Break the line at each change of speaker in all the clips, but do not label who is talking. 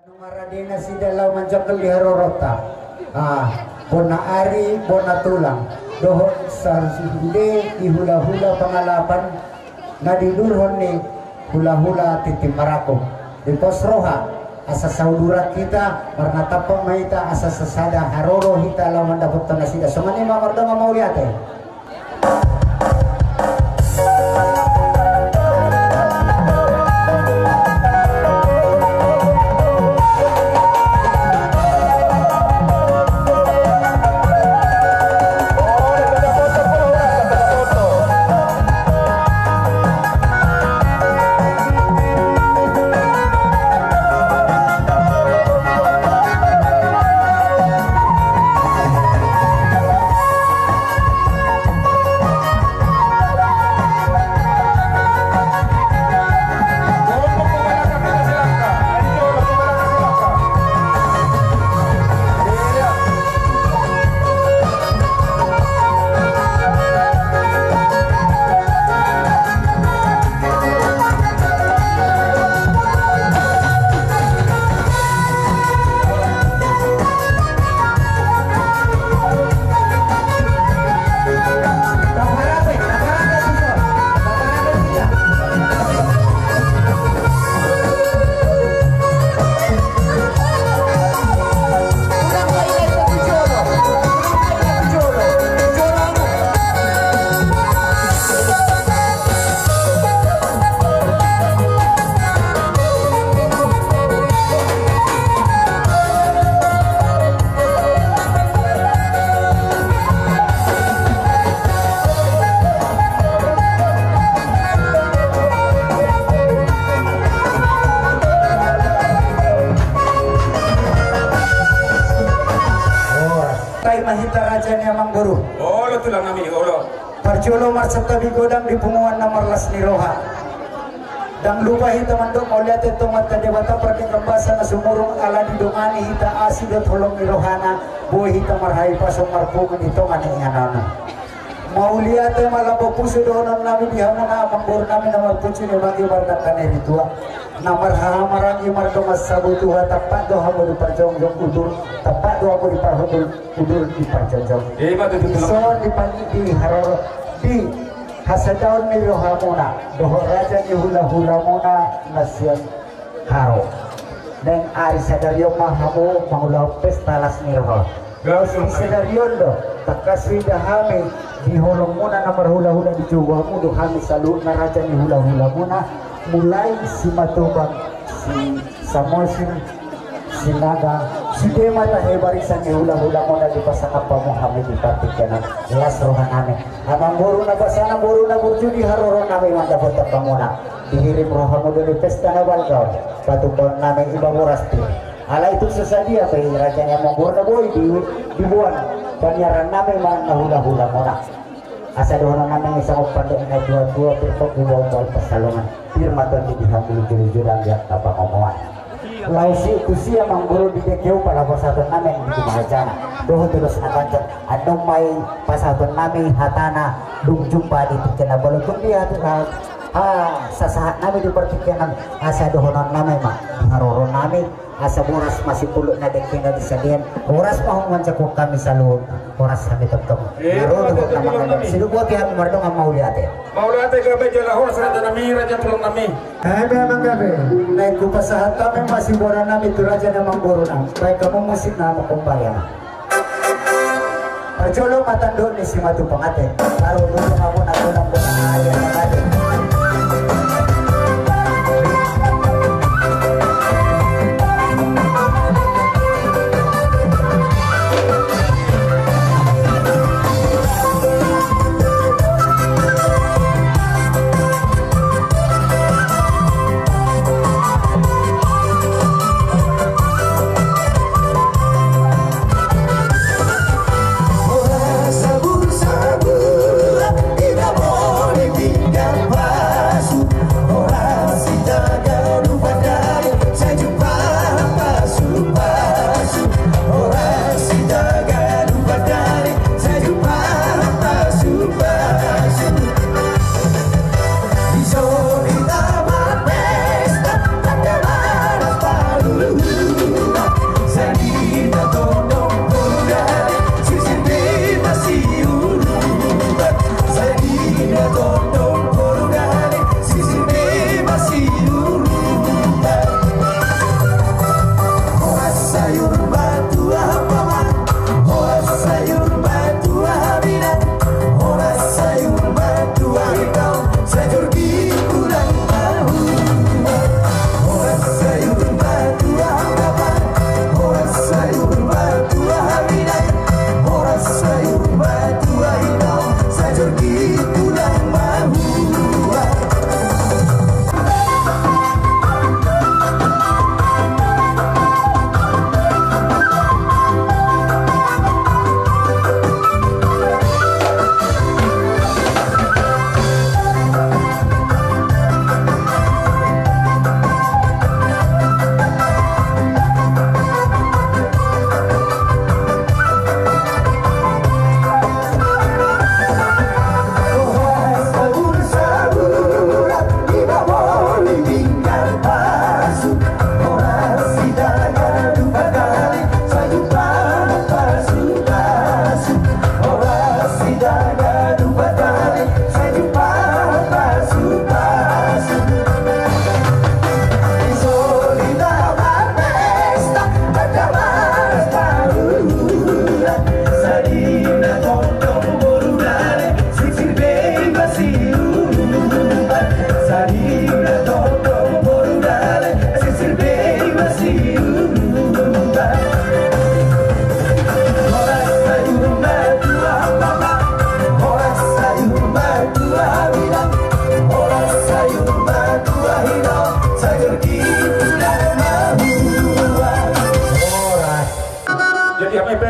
Maradina si dalau manjakal di harorota. Bona ari, bona tulang. Dohon sarsude di hula-hula pengalapan ngadidurhon ni hula-hula titim marakom. Di pos roha asa saudurat kita warna tapang mahita asa sesada haroro hita lawan dapat tanah sida. Semani mamardama mau lihat eh. Mahita raja ni amang guru.
Olo tulang nami olo.
Parjolo marsata bigodang di punguan namarlas ni roha. Dang lupa hita mandok oliat itu mata debata pergi kembasa na sumurung ala di dongani hita asidot holong ni rohana boy hita marhai pasong marpungan ito ngani nganana. Mau lihat malah pusu donon nami di hamuna amang guru nami namar pucu ni bagi bardak kaneri tua. Namar hamarangi mardomas sabutuha tapat doha mo di parjongjong udur tapat doha mo di parhodul udur di parjongjong so di haror di hasadaon ni rohamona doho raja ni hula-hula mona nasian haro dan ari sadaryo mahamu mangulau pestalas ni roho si sadaryon do takaswi dahami di holong mona namar hula-hula di juwa mo dohami salu na raja ni hula-hula mona mulai si matubang si samosin si naga si dema na hebarisan ni hula-hula mo na di pasaka pa mo kami di partikan las rohan namin amang buru na basana buru na burju di haroro namin mandapot pa muna dihirim rohan mo dari pesta na balgaw patupon namin iba murasti ala itu sesadia kay raja niya mong buru na boy di buwan panyaran namin mga hula-hula mo na asa doon namin isang upando na dua-dua pero buwal pasalungan firma to di hamil jurang ya apa ngomongan laisi kusia mangguru di dekeu pada pasaton namin di mahajana doh terus akancat adong may pasaton namin hatana dung jumpa di tikena balutong dia sasahat namin di pertikinan asa dohonan namin mah ngaroro namin asa boras masih puluk na dekena di sadian boras mahong mancakuk kami salut boras kami tetap ngaroro dohon naman silu buat yang mardong mau lihat ya
mau lihat gabe jala horas raja nami raja tulung nami
memang gabe naik kupasahat kami masih boran nami itu raja namang borona baik kamu musik nama kumbayan Parjolo matando ni si matu pangate karo dulu ako na tulang bunaya na kade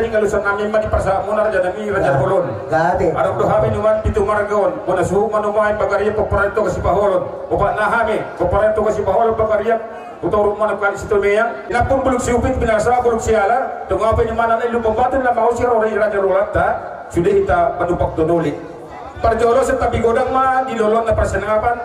kami ngalusan nami mati persa muna raja nami raja Bolon.
Gade.
Arab dohami numan pitu margaon. Muna suhu manumay pagariya paparento kasi paholon. Upa nahami paparento kasi paholon pagariya. Utau rumah nak kali situ meyang. Inapun buluk siupit binasa buluk siala. Tunggu apa ni mana ni lupa batin lah mau siar orang raja rolata. Sudah kita menupak donoli. Parjolo setapi godang mah di lolon na persenangapan.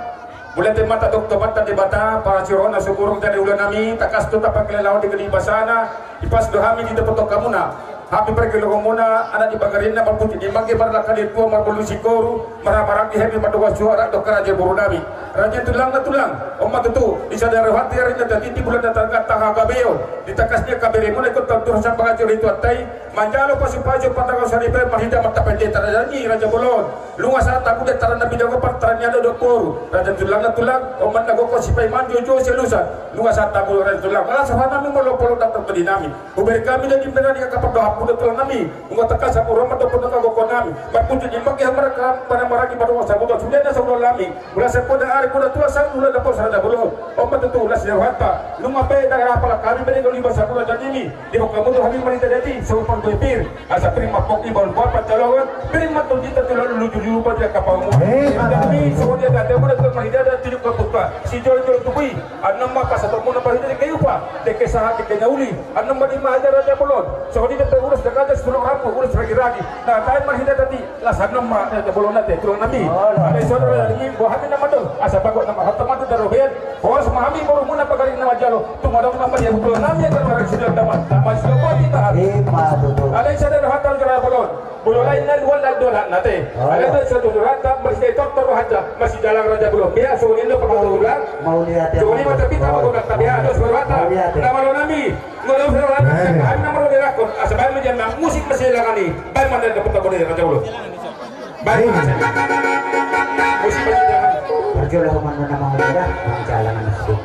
Mulai tema tak doktor mata di bata para ciron asukurung dari ulan nami takas tu tapak kelelawan di kelibasana ipas dohami di depan kamu na happy pergi lo muna anak di bagarin na berputih di mangke bar lakali tua marbulusi koru marah-marah di hebi madowa suara dokter aja buru nami raja tulang na tulang omat itu di sadar hati hari tadi di bulan datang tangga gabeyo di takasnya kabere muna ikut tur sampai ngajur itu atai manjalo pasupaju patang saripe mahida mata pendeta raja Bolon luas takut de taran nabi dago partaranya ada doktor raja tulang na tulang omat nago ko sipai manjo jo selusa luas takut raja tulang ala sahana mi molo-polo datang ke dinami uber kami dan dimana dia kapal doa pun tulang nami ungo takas aku romat do pun nago ko nami berpunci di maki mereka pada maraki pada wasa buto sudah ada saudara lami ulah sepoda ari kuda tulang sang ulah dapat sarada Bolon omat itu ulah seharta lunga pe daerah pala kami beri kali bahasa bulan jadi ini di kamu tuh habis merita jadi seupar bepir asa prima pokki bol buat calon prima tuh kita tuh lucu pada kapal mu tapi semuanya ada mana tuh merita ada tujuh keputusan si jol-jol tupui anam maka satu mun apa itu kayu pa deke sahat deke nauli anam di mahal raja Bolon so di kita urus dekat sebelum rapu urus lagi nah time merita tadi lah sanam raja Bolon nanti turun nabi ada saudara ini buah nama tuh asa bagot nama hatta matu daroben bos mahami baru mun apa garing nama jalo tuh madam nama dia betul namanya kan orang sudah dapat masih apa kita ada saudara hatta raja Bolon Bolon lain dan wal dan dolan nate ada satu hatta masih doktor hatta masih dalam raja Bolon biasa soalnya lo perlu ulang
Mau lihat ya.
soalnya mata kita mau tapi ada suara hatta nama lo nami ngolo suara hatta nama lo dirakon asal menjadi musik masih hilang ni baik mana dapat boleh raja Bolon baik musik masih hilang
Berjuang mana nama muda jalan masuk.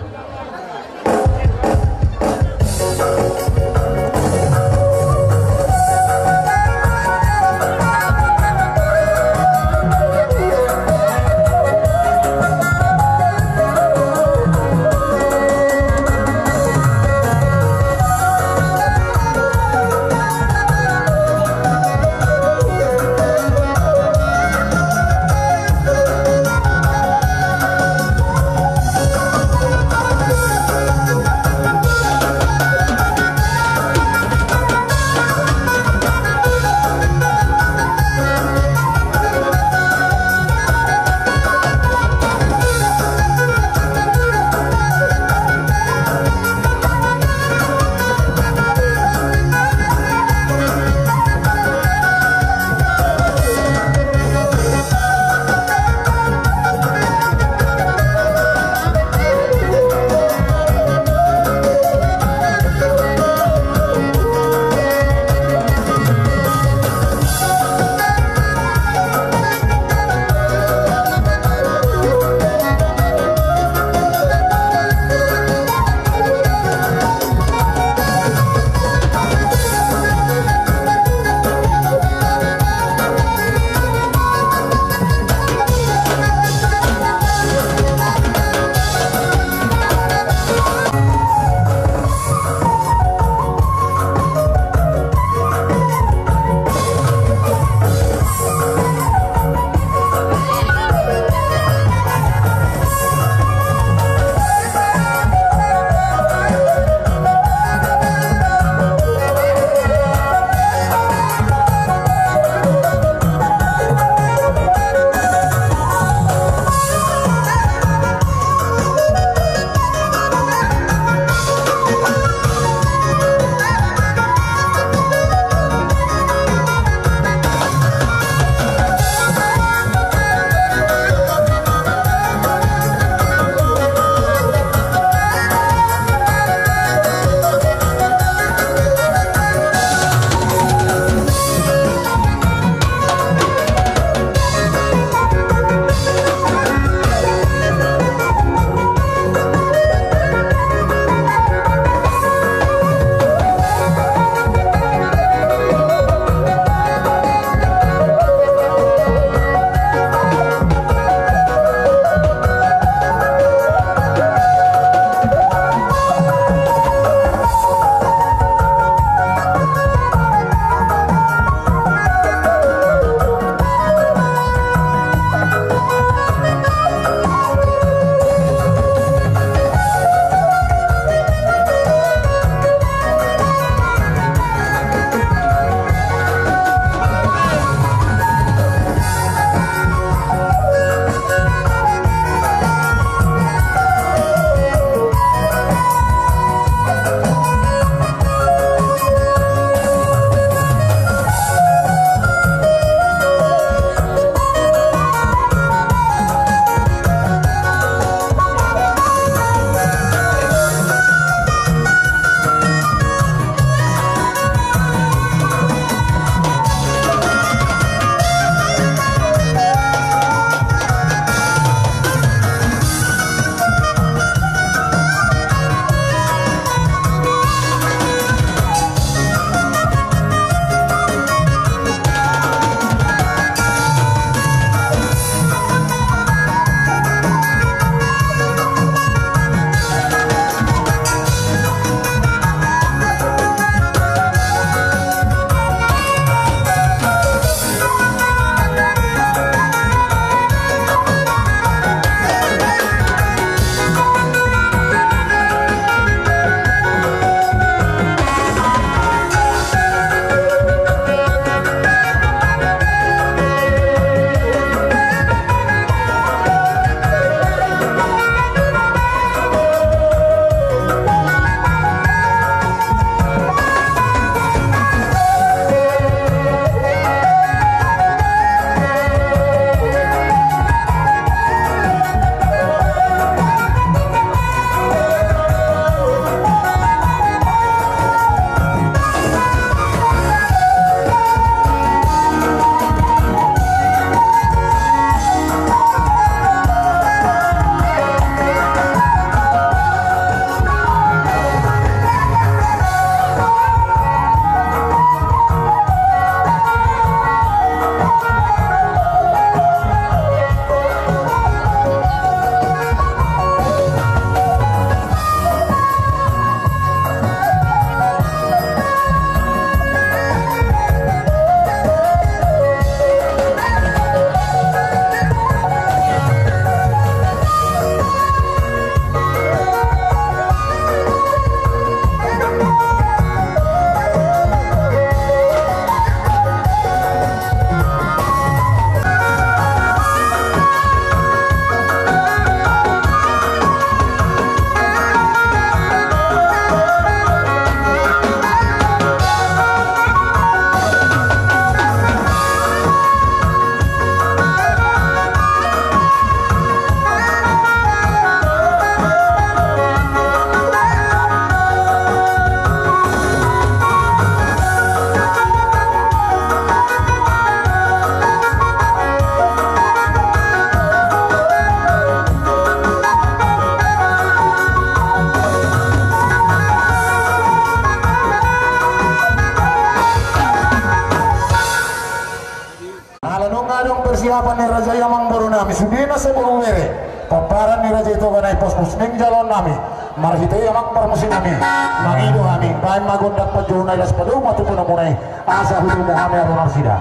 sudina sa bulungere paparan ni raja itu ganay pos ning jalon nami marhite yamak permusin nami mangido nami bain magundak pajuna ilas padu matu puna munay asa hudu Muhammad arunar sida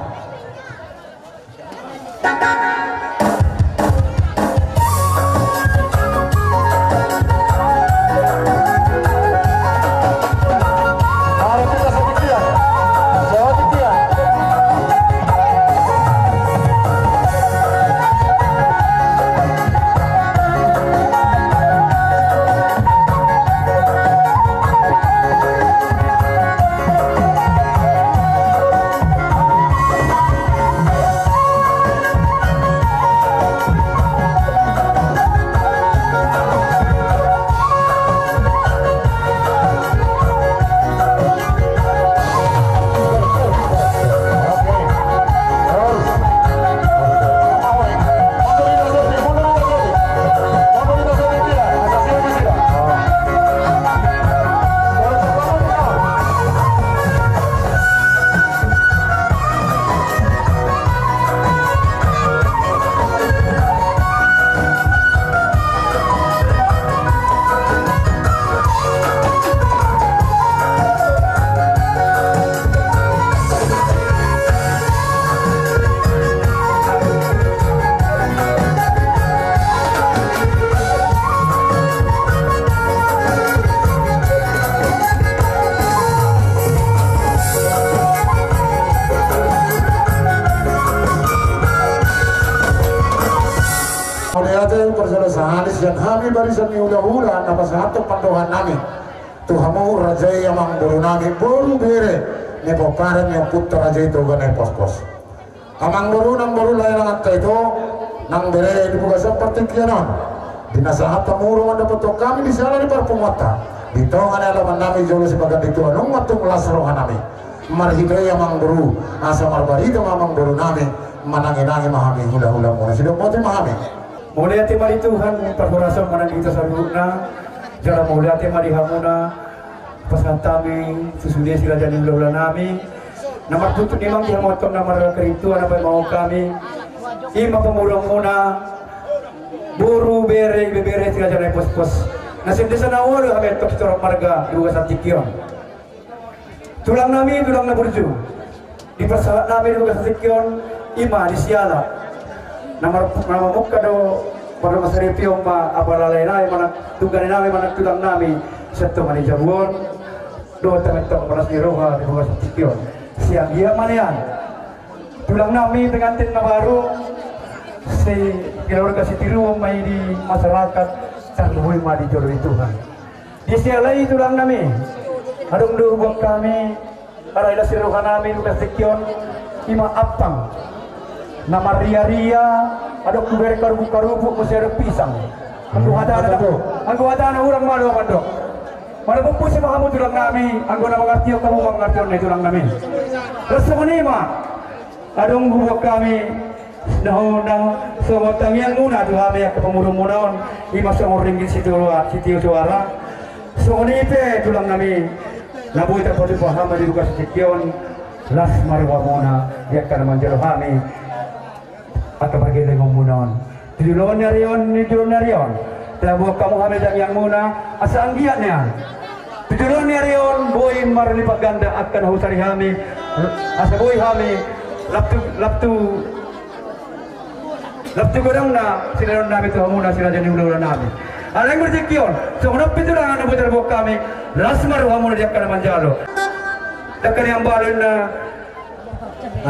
dan kami barisan niulah-ulah nama satu pandohan nami tuhamu raja yang mangburu nami buru bere ne paparan yang putra raja itu ganay pos-pos amang buru nang buru lain ang atta itu nang bere dibuka seperti kianon dinasahat tamuro ang dapat kami di sana di parpumata dito nga nalaman nami jolo sebagai itu anong matung lasrohan nami marhidaya mangburu asa marbarito mamang buru nami mananginangi mahami hula-hula muna sido mo mahami
mulai hati mari Tuhan perhurasan mana kita saruna jara mulai hati mari hamuna pasan kami susudia sila jadi ulah nami namar putut nimang dia motong namar kerintuan apa mau kami ima pemurung muna buru bere bebere sila jadi pos-pos nasim desa nawar kami tok corok marga dua satikion tulang nami tulang naburju di persalat nami dua satikion ima di siala nama muka do pada masa repiong ma abalalai nai mana tungganai nami mana tulang nami satu mani jabuan do tementok beras ni roha di bawah setikion siang dia manian tulang nami pengantin na baru si keluarga si tiruang mai di masyarakat terluhui ma di jodoh Tuhan di sialai tulang nami adung do buat kami para ila si roha nami luka setikion ima apang nama ria-ria ada kubere karubu-karubu mesti ada pisang anggo ada orang malu pandok mana bumpu si mahamu tulang nami anggo na mengerti kamu mengerti on tulang nami rasa menima adong buat kami nah semua tangian muna tuh kami ke pemurung munaon ima semua ringgit situ suara semua nipe tulang nami nabu tak perlu paham di luka sekian las marwamona dia akan menjadi kami atau bagi dengan munaon tidulon narion tidulon narion telah buat kamu hamil dan yang muna asa anggiatnya tidulon narion boy marlipat ganda akan husari hami asa boy hami laptu godang na silaron namin tu hamuna sila jadi ulah namin alang berjekion so kenapa pitulang anda buat buat kami lasmar hamuna dia akan manjalo akan yang balon na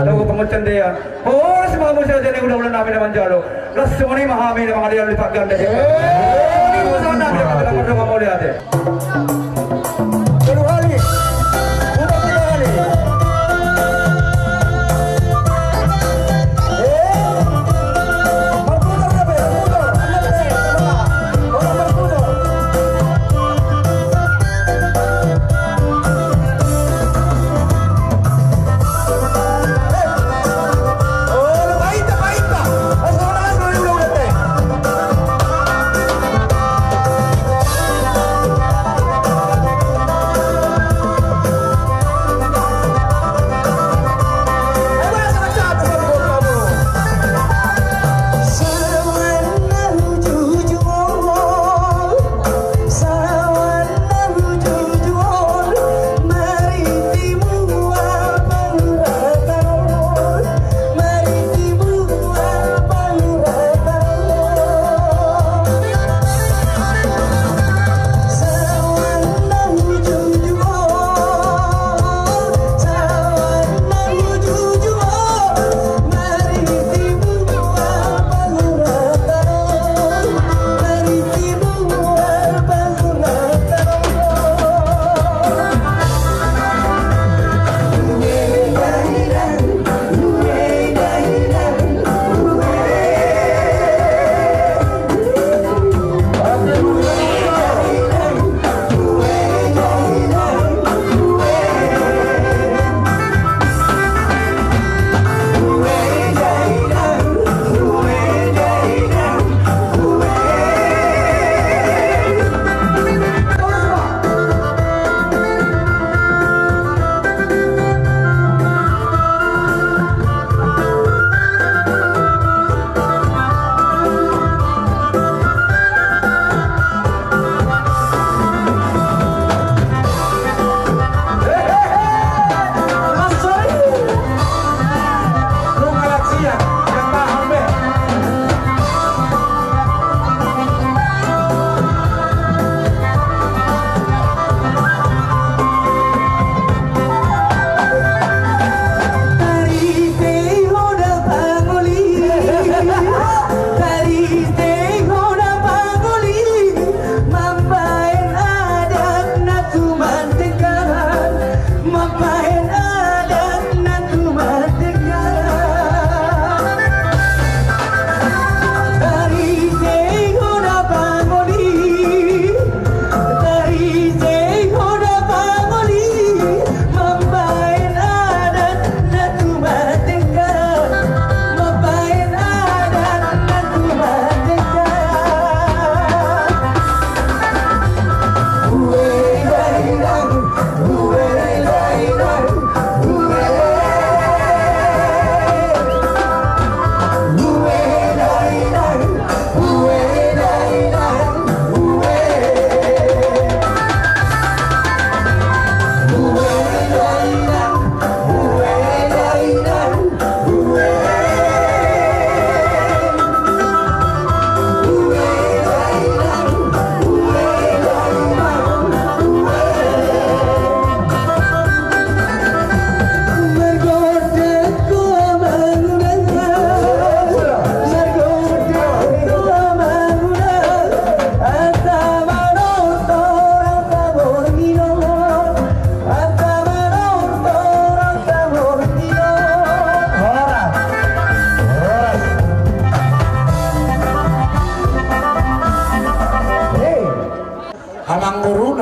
lagu pengucan dia oh semua musuh jadi udah nabi naman jalo las semua ini mahami na mga dia lipat ganda dia ini musuh nabi na mga dia mau lihat deh kedua kali udah tiga kali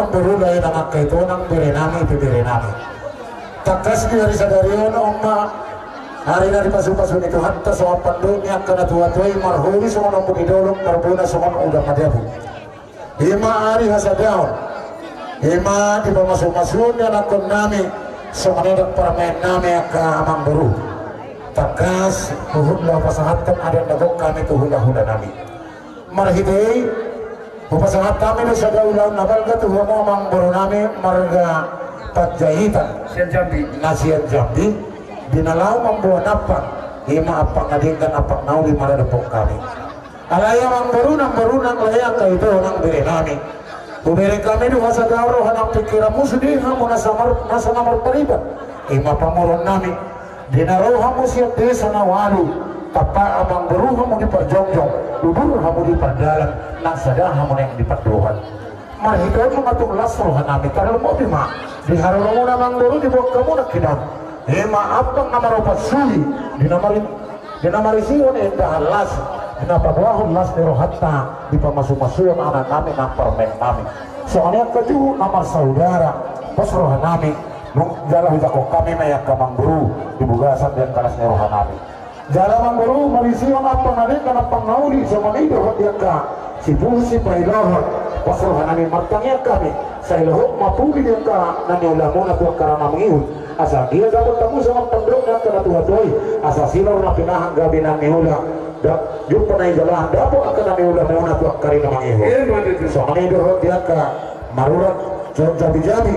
ng buru lain ang kaito ng birinami pibirinami. Takas di hari sadarion oma hari na dipasupasun itu hatta sa pandun yang kana tuwatoy marhuli sa mga bukidolong marbuna sa mga udang madyabu. Hima hari hasadaon. Hima di pamasupasun yan akon nami sa manidak paramain nami ang amang buru. Takas tuhudlah pasahatkan ada nagok kami tuhula-hula nami. Marhidei pasahat kami sa daulan nabalga tuh mo amang buru nami marga Pagjahitan
Sian Jambi
nasian Jambi dinalaw mambuan apa hima apa ngadingkan apa nauli maradapok kami alaya mang barunang layak kaito nang bere nami bubere kami duha sa gawro hanang pikiran musdi hamu nasa namar paribat hima pamuron nami dinaraw hamu siap desa nawalu tapa abang beruha hamu di perjongjong lubur hamu di perdalan nang sadang hamu yang di perduhan marhidon mengatung lasrohan nami karena mau bima di harulungu namang buru di bawah kamu nak kinam maaf bang nama ropat suli di namari siyon endah las di napabawahun las nerohatta di pamasumasuyon anak kami nang permen kami soalnya keju namar saudara pasrohan nami nung jalan hujako kami mayak kamang buru di bugasan dan kalas nerohan nami jalan mang buru marisiyon apa nari kana pangauli sama nido dia ka si pusi pailohon pasrohan nami martangnya kami sa ilohok mapuli dia ka naniulah muna tuwa karana mangihon asa dia dapat tamu sama pendok dan kana tuwa-tuwa asa silor na pinahang gabi ng niula yung panay jalan dapo akan naniulah muna tuwa karina mangihon so manidohot dia ka marurat jabi-jabi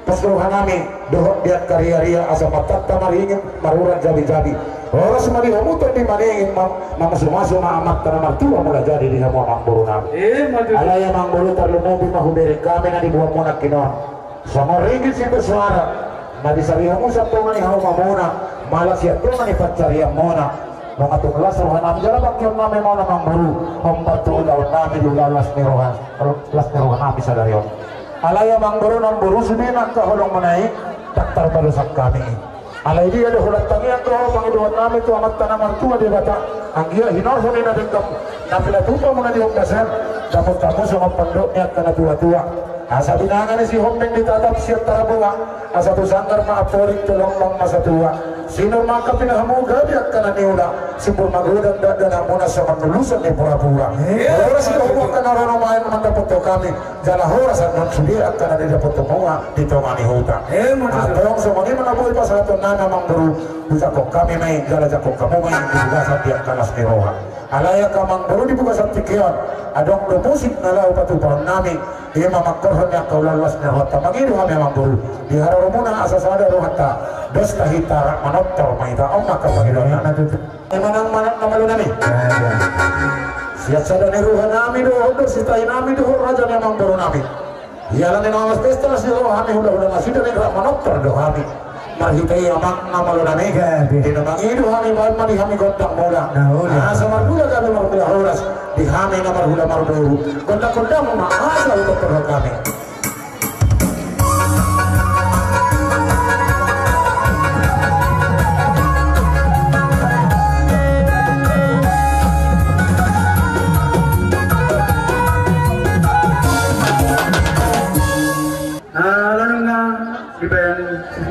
pasrohan nami dohot dia karya-ria asa matatta maringin marurat jabi-jabi oras marihamutan di maningin mamasumaso maamat ka na magtuwa mula jadi di semua mangburu namin alaya mangburu tarlumobi mahubere kami na dibuang mo na kinon sa maringin si Beswara na disarihan mo sa tungan ni Hauma muna malas siya tungan ni Patsarihan muna mga tunglas rohan namin jalabak yun namin mo na mangburu pambatuulaw namin yung las nirohan namin sa dariyon alaya mangburu ng buru sudin ang kahulong manay taktar balusak kami alay dia ada hulat tangian ko pangiduan namin to amat tanaman tua di bata ang iya hinohon na din kam napilatupa mo na di dasar dapat kamu sa pandok niya kana tua-tua asa binangan ni si Hombeng ditatap siya tarabuwa asa to sangkar maaporik tulong mang masatua sino maka pinahamuga diyak kana niula sipur magudan dadana muna sa manulusan ni pura-pura oras ito huwag ka naroon main mandapot to kami jala horas at nagsudiak ka na didapot to mga dito manihuta atong sa mga manaboy pa sa ato nana mangburu usakok kami may jala jakok kamu may dibugasan diyak kalas ni Roha alaya ka mangburu dibugasan tikiyon adong musik na lao patuparan namin iya mamakkorhan niya kaulalas ni Roha mangido kami mangburu di haraw muna asasada Roha dosta hitara manottor maita om maka pangidon na manang namalu nami siat sada ni Roha nami do hodor sitai nami do raja ni mangburu nami iyalah ni namas pesta si Roha nami hula-hula masih dan ikhra manottor do kami marhitai amang namalu nami di namangido kami mani kami gondang mula asa marhula kami marhula horas di kami na marhula marhulu gondang-gondang maasa untuk perhut kami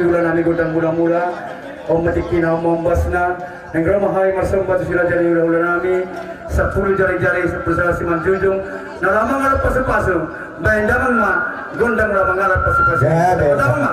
Sisiulan nami godang mula-mula om matikin om membas na nengramahai marsamba tu sila jari ulah-ulah nami 10 jari-jari bersama si manjunjung nalamang ngarap pasu-pasu bayan damang ma gondang nalamang ngarap pasu-pasu damang ma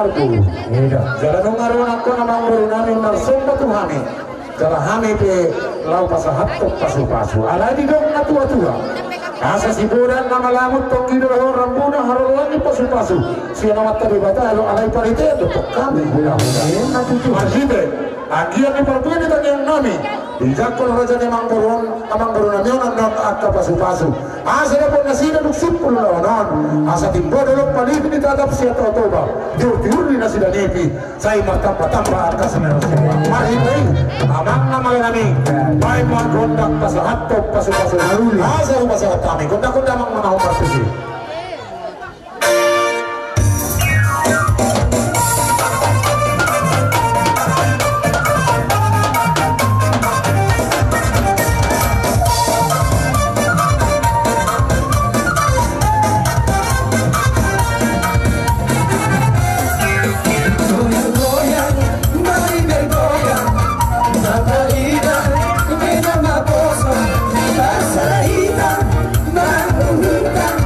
marku. Jalan ngaruan ako namang namin narsumba tuhami. Jalan hami pe lau pasahatok pasu-pasu. Alay di dong natua-tua. Asa siburan na malamot tong gidoro rambuna harolani pasu-pasu. Siya namat tabi bata alo alay parite dotok kami hula-hula. Masjid agian ni perpini tanyang nami. Ijakon raja ni manggoron nami onan akka pasu-pasu. Asa na po nasina nuksipul lawanan. Asa timbo dalok palipin itatap siya totoba. Diur-diur ni nasida nepi. Say matampa-tampa at kasameros. Mahitay, amang na malanami. May magrondak pasahatok pasu-pasu. Asa ko pasahat kami. Kunda-kunda mang mga umartisi.
Salahita, mahuhutan,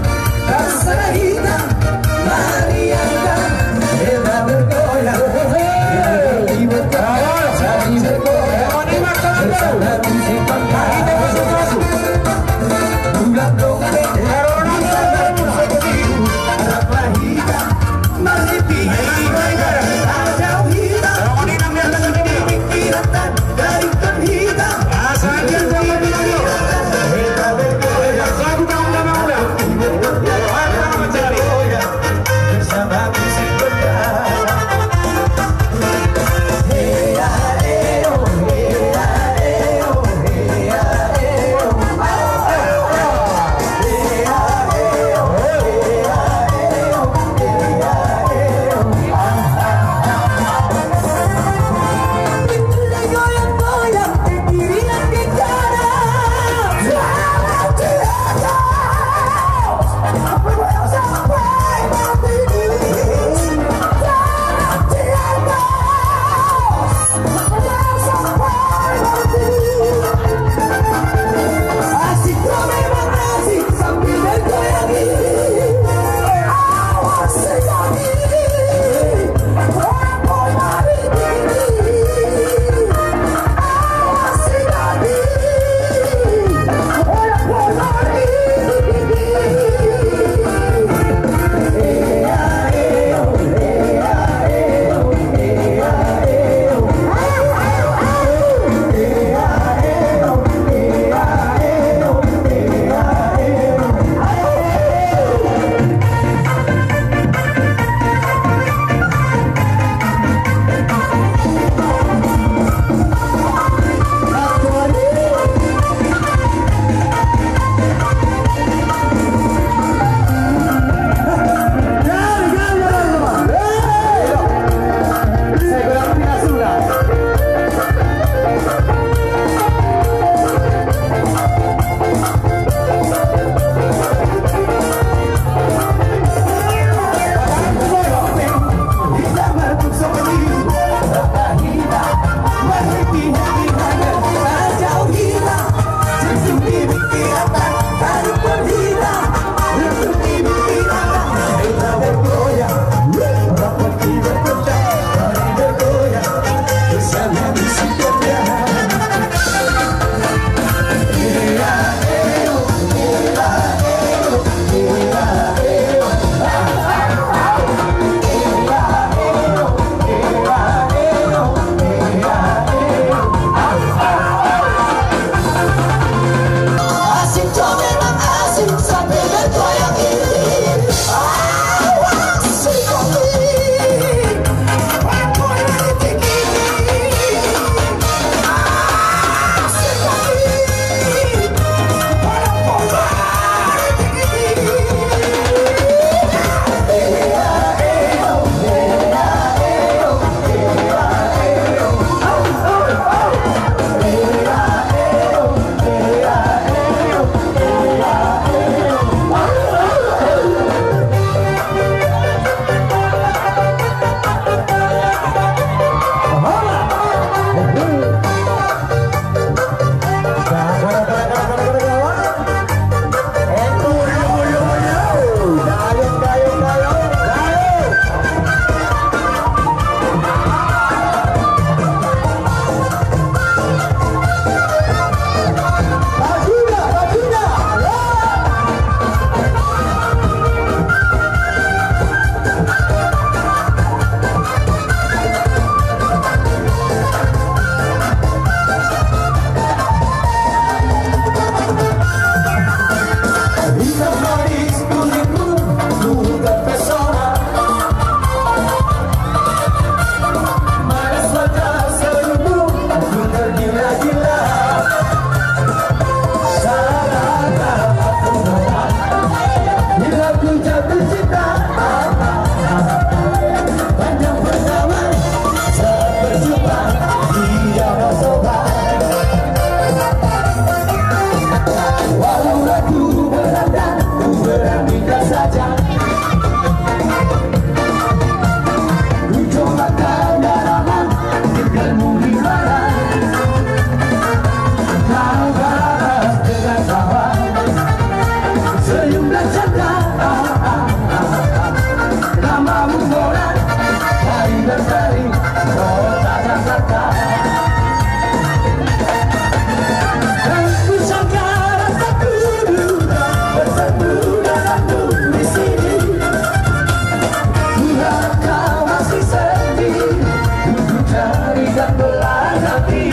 dan belah hati.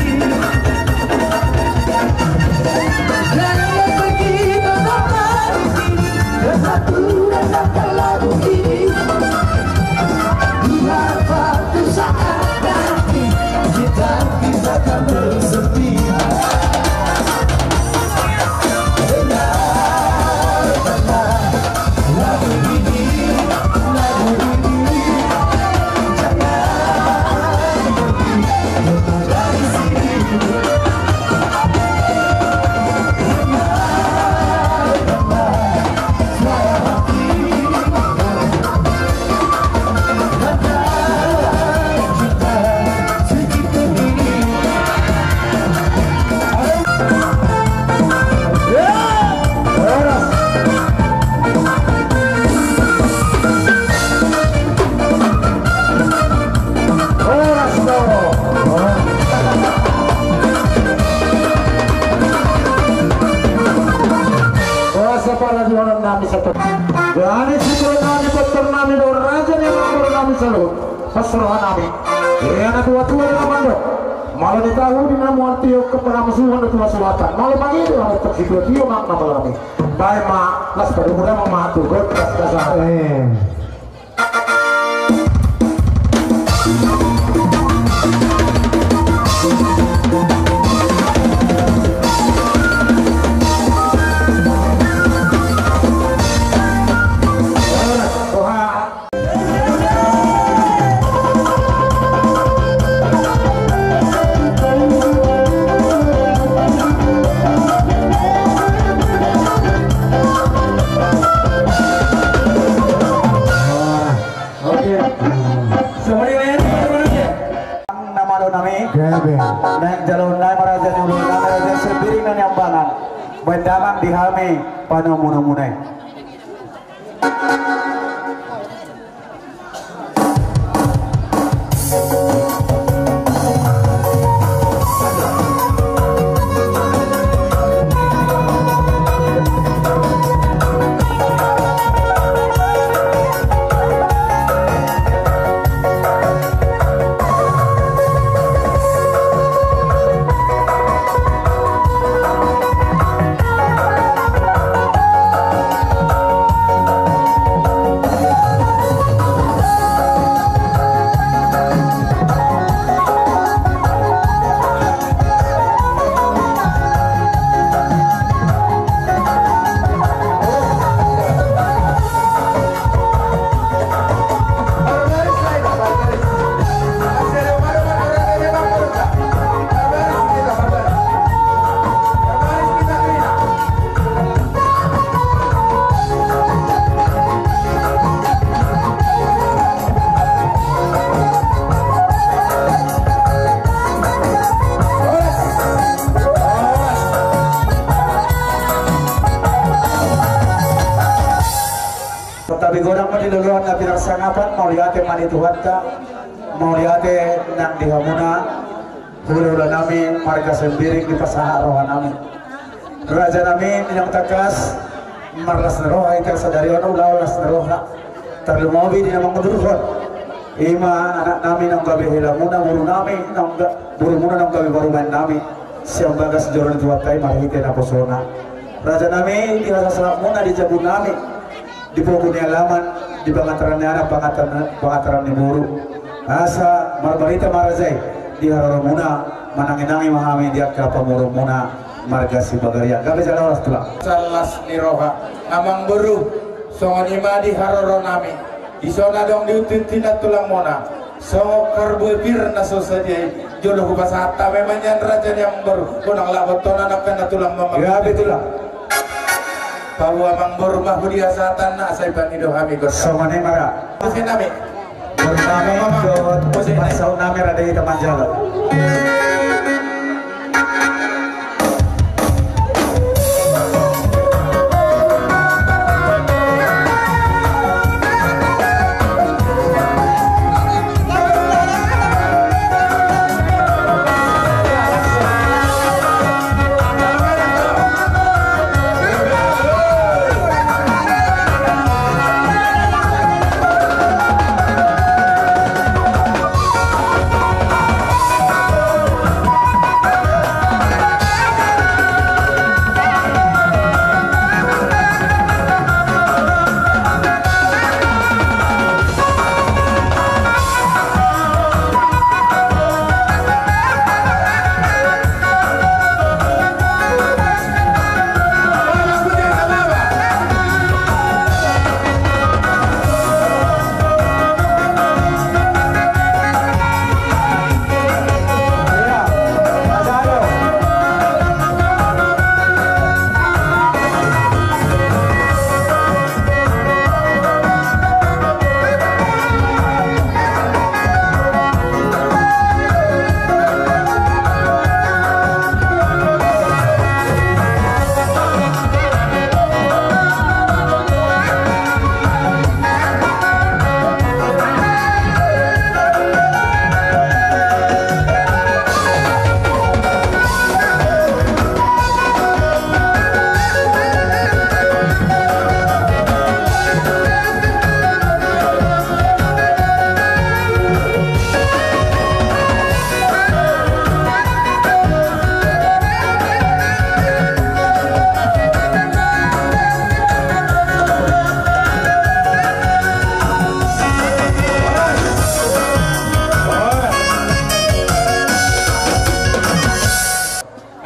Dan yang begitu dapat di sini bersatu dan lagu ini. Biar waktu saat nanti kita akan bersepi.
Jadi sikro nami dokter nami do raja ni mamor nami salut pasrohan nami yana tua-tua di mandok malah ditahu di nama artio kepada musuhan di tua selatan malah pagi itu ada tersikro tio makna malami baik ma las pada muda mematu god kasar
Naik jalur naik maraja ni ulun naik maraja sebiring dan nyambangan bendamang dihami panu muna-munai. Tapi godang mah diluluan na pinagsangapan mau liate mani Tuhan ka mau liate nang dihamuna hula-hula nami marga sembiring di pasaha roha nami raja nami yang takas marlas neroha ikan sadarion ulah las neroha terlumobi di namang mudurhon ima anak nami nang gabi hilamuna buru nami nang buru muna nang gabi baruman nami siang bagas joron tuatai marhite na posona raja nami di rasa selak muna di jabun nami di pokoknya laman di pangantaran anak pangantaran ni buru asa marbarita marazai di haroromuna mananginangi mahami dia ke pamurumuna marga si bagaria gabe jalan oras tulang
salas ni roha amang buru songon ima di haroro nami di sona dong diutintina tulang mona so karbuir na so saja jodoh kupasata memangnya raja yang baru kunang labot tona nak kena tulang mama
gabe tulang
bahwa manggur mah budia satan nak saya bani dohami gosok.
Somane mara.
Musim nami.
Bernama dot pasau nami ada di teman jalan.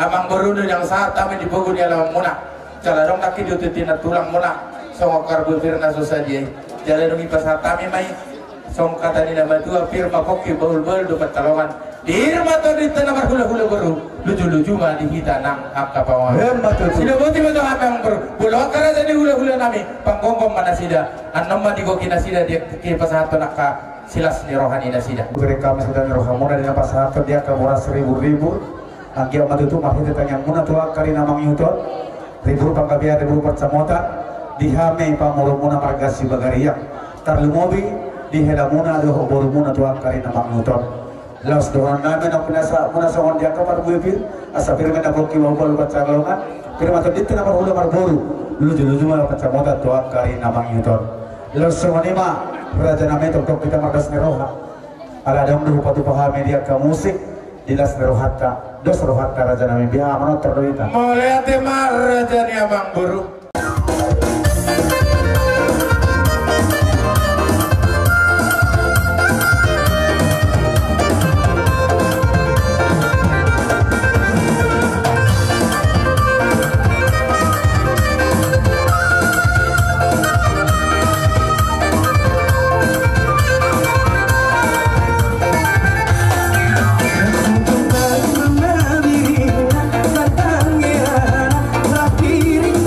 amang beruno yang saat kami dipogun ya lawan muna cala dong taki diututin tulang muna songo karbu firna sosaji jala dong ipas hatami mai song kata ni nama dua firma koki bahul-bahul do patalogan dirma to di tanah berhula-hula baru lucu-lucu mah di kita nang angka pawang sida boti betul apa yang baru bulan karena jadi hula-hula nami panggonggong mana sida anom mah digokina sida dia kipas hato nakka silas ni rohani nasida
mereka sudah rohamuna di napas hato dia kamura 1000 angkia matutu mahita tanyang muna tua kari namang yuton ribu pangkabia ribu percamota dihame pamurumuna margasi bagariak tarlumobi dihedamuna doh borumuna tua kari namang yuton laos dohan namen ang muna songon dia kapar buipir asa pirmen ako kiwawal pacagalongan pirma to dito na marhula marboru luju mah percamota tua kari namang yuton laos songonima raja namen tok kita margas neroha ala dong duh patu pahame dia ka musik dilas nerohatta dos rohatta raja nami biha manot terdoita
mulai temar raja ni amang buru
Piring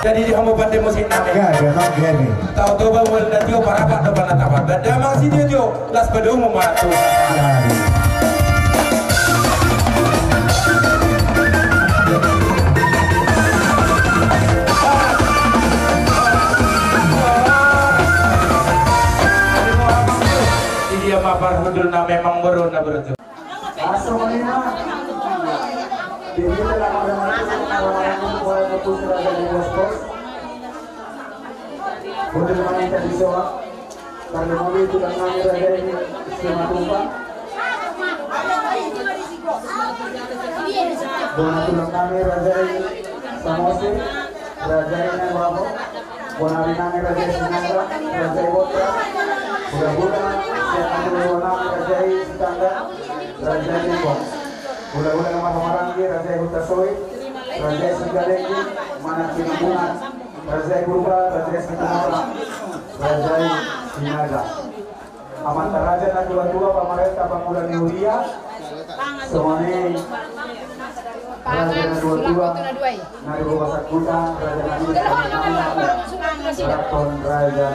jadi di hamba pandai musik nami
Ya, dia nak gini.
tahu tuh bahwa nanti para pak depan natapan berdamang si dia las bedung mematu dia mapar hudul na memang baru na berarti
Asal mana? Jadi dalam orang boleh betul seragam di bos. Boleh mana yang tadi soal? Karena mobil itu dan kami raja ini semua tumpah. Boleh tulang kami raja ini samosi, raja ini bawa. Boleh kami raja Sinaga, raja Ibotra. Bulan-bulan siapa yang raja ini Sinaga. Raja Limbong, ulah-ulah nama Marangi, Raja Hutasoi, Raja Sigalegi, Mana Kinambunan, Raja Gurba, Raja Sikamara, Raja Sinaga. Amanta Raja na dua-dua pemerintah pemuda Nuria, semuanya Raja na dua-dua, Nari Basak Kuta, Raja Nadi, Raton Raja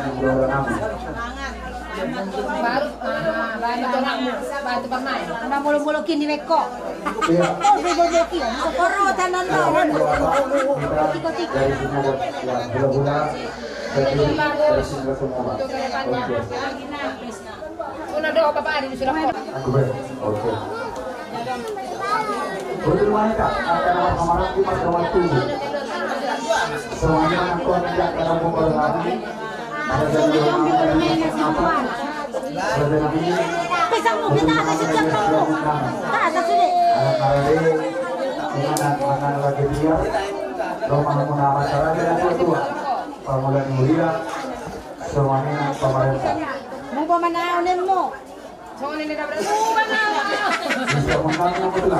Nami.
Baru bantu pemain. Nah mulu-mulukin di Meko.
Iya.
Oh, mulu-mulukin. Koro tanan lo.
Dari sini ada yang gula-gula dari sini semua. Oke.
Una do Papa Ari sudah.
Aku ber. Oke. Betul wanita akan nama kamaran di masa waktu. Semuanya aku tidak akan mau lagi.
Pisang mo kita kasi siya ko. Taas sini.
Anak lagi dia, rumah menggunakan cara dengan tua, pemuda mulia, semuanya pemerintah.
Mau pamanaonin mo. So ini dapat mo
Bisa menangnya betul.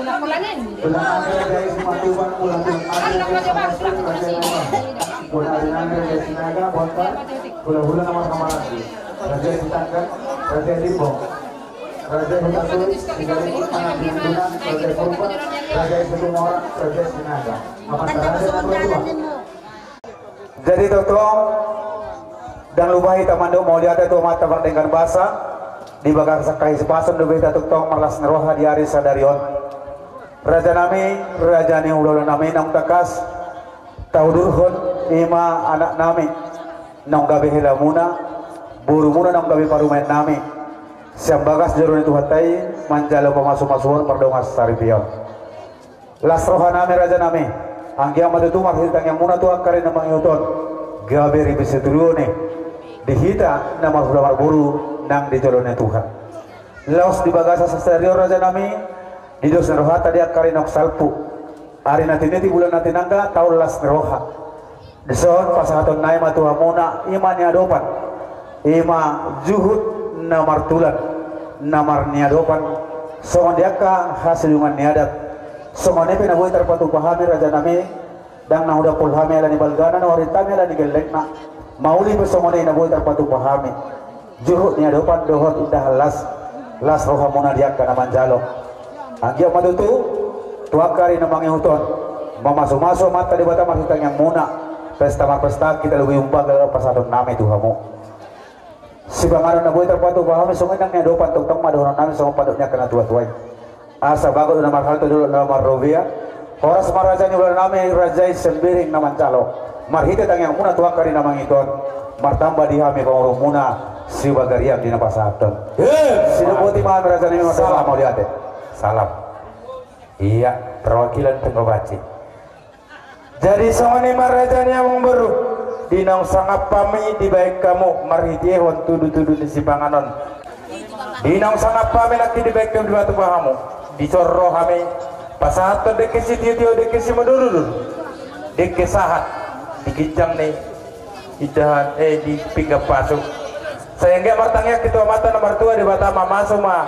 Nakulanin.
Benar dari semua tuan pulang Bulan dari Sinaga, Bontar, bulan-bulan nama lagi. Raja Sitangkan, Raja Limbong, Raja Hutasui, Sigalegi, Mana Kinambunan, Raja Gurba, Raja Sikumora, Raja Sinaga. Jadi tolong dan lubahi tamando mau lihat itu mata dengan bahasa di bagang sakai sepasun lebih datuk tong malas neroha di hari sadarion Raja nami Raja ni ulo nami nang takas taudurhun ima anak nami nang gabi hilamuna buru muna nang gabi parumain nami siang bagas jerun itu hatai manjalo pemasuk-masuhun perdongas saripion las roha nami Raja nami anggia matutu marhitang yang muna tuak karin namang yuton gabi ribiseturione dihita nama hulamar buru nang di jolone Tuhan laos di bagasa sasterior Raja nami di dosen roha tadi akari nok salpu hari nanti bulan nanti nangga tahun las roha deson pasahaton naima tuhamuna iman niadopan ima juhud namar tulan namar niadopan songon diaka hasilungan niadat songon nepe na buhay terpatu pahami Raja nami dang na huda pulhami ala ni balgana na waritami ala ni gelekna mauli besongone na buhay terpatu pahami juhud niadopan dohot indah las roha muna diaka na manjalo anggia madutu tuakari namang ihuton mamasuk-masuk mata di bata masitang yang muna pesta kita lebih umpah ke pasadon nami tuhamu si bangaran na buhay terpatu pahami sungai nang niadopan tong madohonan nami sungai padoknya kena tua-tuai asa bagot na marhalto dulu na marrovia horas maraja nyulan nami rajai sembiring na mancalo marhita tang yang muna tuakari namang iton martamba dihami pangurung muna si bagariak di napasadon sinubuti mahami raja nami masalah mau lihat salam iya perwakilan pengobaci jadi sama nih marajani yang baru dinang sangat pami di baik kamu marhitiehon tudu-tudu di sipanganon dinang sangat pami lagi di baik kamu di batu pahamu dicoro kami pasahat dekesi tio dekesi madurul dekesahat dikicang nih idahan di pinggap pasuk sehingga martangnya ketua mata nomor 2 di batama masuk mah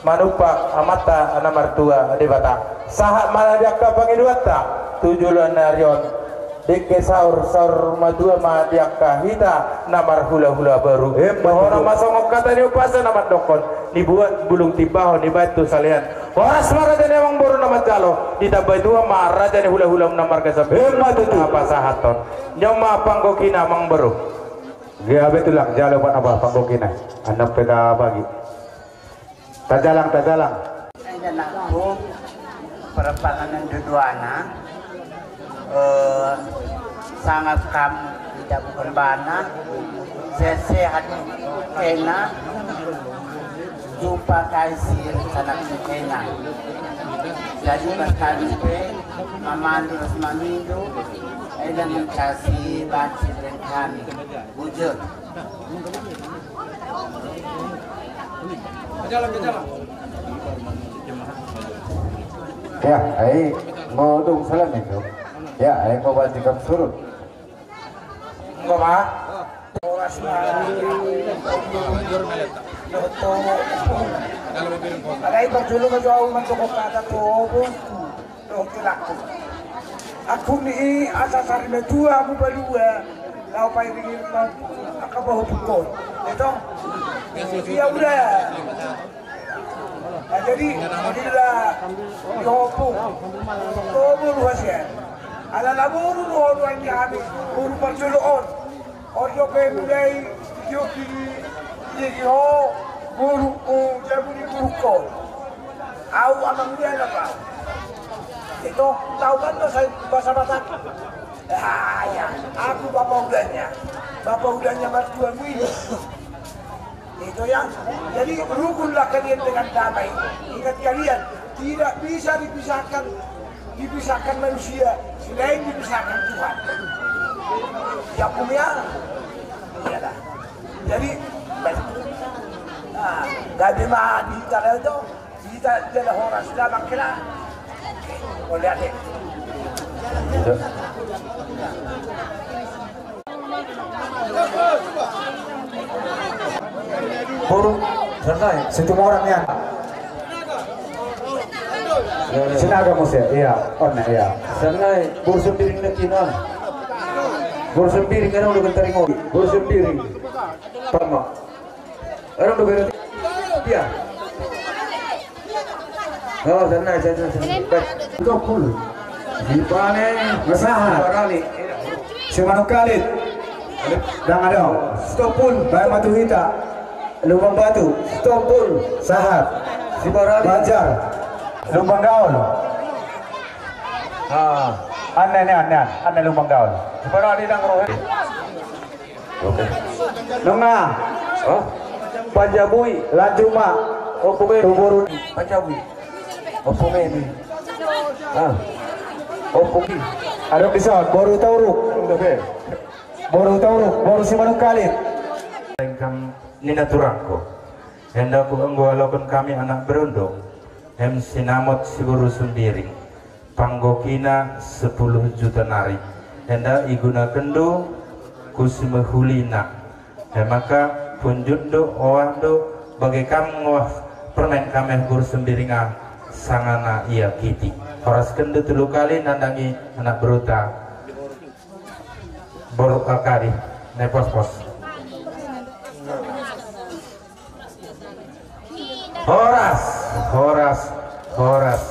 manupak amata nomor 2 di bata sahat mana diaka pangiduata tujulan narion deke saur madua ma diaka hita namar hula baru bahwa masong kata ni upasa nama dokon dibuat bulung tibahon di batu salian horas mara dan emang baru nama
lo ditambah itu marah jadi hula-hula menamar ke sampai apa sahaton nyama panggokina mang baru dia betul lah jalan buat apa panggokina anak peta pagi tajalang
Ini aku perpanjangan duduana sangat kamu tidak bukan bana sehat kena jumpa kasih sanak kena jadi berkali memandu memindu dan kasih banci dan kami wujud
ya, ai mau dong salam itu. Ya, ai mau baca kap surut.
enggak mah
Alay berjulu jauh mencukup kata tubuh tilaku. Aku ni asasari dua aku berdua. Lau pai ringin aku bahu pukul. Itu dia udah. Nah, jadi inilah yopo luas ya. Ala laburu orang kami buru perjuluan. Ojo ke mulai yoki jadi buru jadi buru kol. Au amang dia apa? Itu tahu kan tuh saya bahasa Batak. Ya, aku bapak udahnya mertua ini. Itu yang jadi rukunlah kalian dengan damai. Ingat kalian tidak bisa dipisahkan manusia selain dipisahkan Tuhan. Ya punya, iyalah. Jadi, nggak ada mah di dalam itu kita jadi orang sudah makin oh lihat deh.
Burung selesai.
Situ orang ya. Sinaga mo siya. Iya, on na iya.
Selesai. Burung piring na kinon. Burung piring ano udah kentari ngopi. Burung piring. Pama. Ano udah berarti? Iya. Oh, selesai.
Ito pul.
Di pane
Masaha.
barali.
Si Manong Kalit. Dan ano? Stopul. Bayan Matuhita. Lubang Batu. Stopul. Sahat.
Si barali.
Bajar. Lubang Gaol. Anne Lubang Gaol.
Si barali lang rohe. Oke.
Nunga.
Oh. Panjabui.
Lanjuma.
Opome.
Tuburun.
Panjabui. Opome ni. Ah. Opoki.
Adong disod. Boru Tauruk.
Udah
Boru Tauruk. Boru si Manong Kalit.
Kang nina turangko hendak ku enggwalakan kami anak berondong hem sinamot si buru sumbiring panggokina 10 juta nari hendak iguna kendo kusimehulina maka punjundo oando bagai kam ngwah permen kameh buru sumbiringa sangana iya kiti horas kendo 3 kali nandangi anak beruta boru kakari nepos-pos Horas